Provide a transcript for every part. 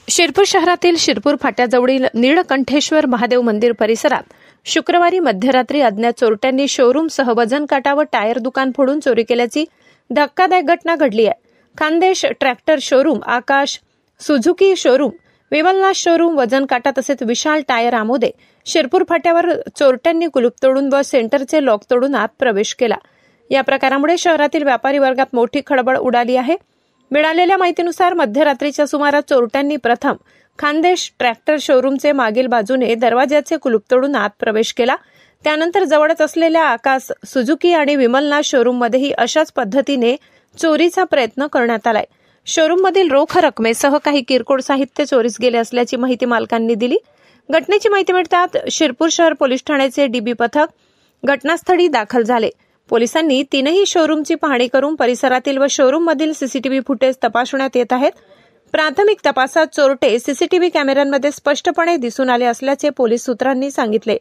शिरपूर शहरातील शिरपूर फाट्याजवळील नीळकंठेश्वर महादेव मंदिर परिसरात शुक्रवारी मध्यरात्री अज्ञात चोरट्यांनी शोरूमसह वजन काटा व टायर दुकान फोडून चोरी केल्याची धक्कादायक घटना घडली आहे. खानदेश ट्रॅक्टर शोरूम, आकाश सुझुकी शोरूम, विमलनाथ शोरूम, वजन काटा तसेच विशाल टायर आमोदे शिरपूर फाट्यावर चोरट्यांनी कुलूप तोडून व सेंटरचे लॉक तोडून आत प्रवेश केला. या प्रकारामुळे शहरातील व्यापारी वर्गात मोठी खळबळ उडाली आहे. मिळालेल्या माहितीनुसार मध्यरात्रीच्या सुमारास चोरट्यांनी प्रथम खानदेश ट्रॅक्टर शोरूमचे मागील बाजूने दरवाजाचे कुलूप तोडून आत प्रवेश केला. त्यानंतर जवळच असलेल्या आकाश सुझुकी आणि विमलनाथ शोरूममध्येही अशाच पद्धतीने चोरीचा प्रयत्न करण्यात आलाय. शोरूममधील रोख रकमेसह काही किरकोळ साहित्य चोरीस गेले असल्याची माहिती मालकांनी दिली. घटनेची माहिती मिळताच शिरपूर शहर पोलीस ठाण्याचे डीबी पथक घटनास्थळी दाखल झाले. पोलिसांनी तीनही शोरूमची पाहणी करून परिसरातील व शोरूममधील सीसीटीव्ही फुटेज तपासण्यात येत आहेत. प्राथमिक तपासात चोरटे सीसीटीव्ही कॅमेऱ्यांमध्ये स्पष्टपणे दिसून आले असल्याचे पोलीस सूत्रांनी सांगितले.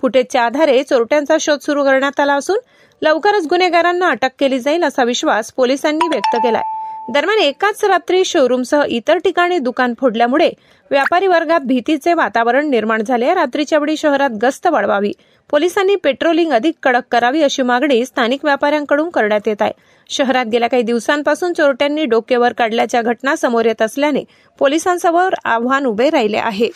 फुटेजच्या आधारे चोरट्यांचा शोध सुरू करण्यात आला असून लवकरच गुन्हेगारांना अटक केली जाईल असा विश्वास पोलिसांनी व्यक्त केलाय. दरम्यान एकाच रात्री शोरूमसह इतर ठिकाणी दुकान फोडल्यामुळे व्यापारी वर्गात भीतीचे वातावरण निर्माण झाले. रात्रीच्या वेळी शहरात गस्त वाढवावी, पोलिसांनी पेट्रोलिंग अधिक कडक करावी अशी मागणी स्थानिक व्यापाऱ्यांकडून करण्यात येत आहे. शहरात गेल्या काही दिवसांपासून चोरट्यांनी डोके वर काढल्याच्या घटना समोर येत असल्याने पोलिसांसमोर आव्हान उभे राहिले आहे.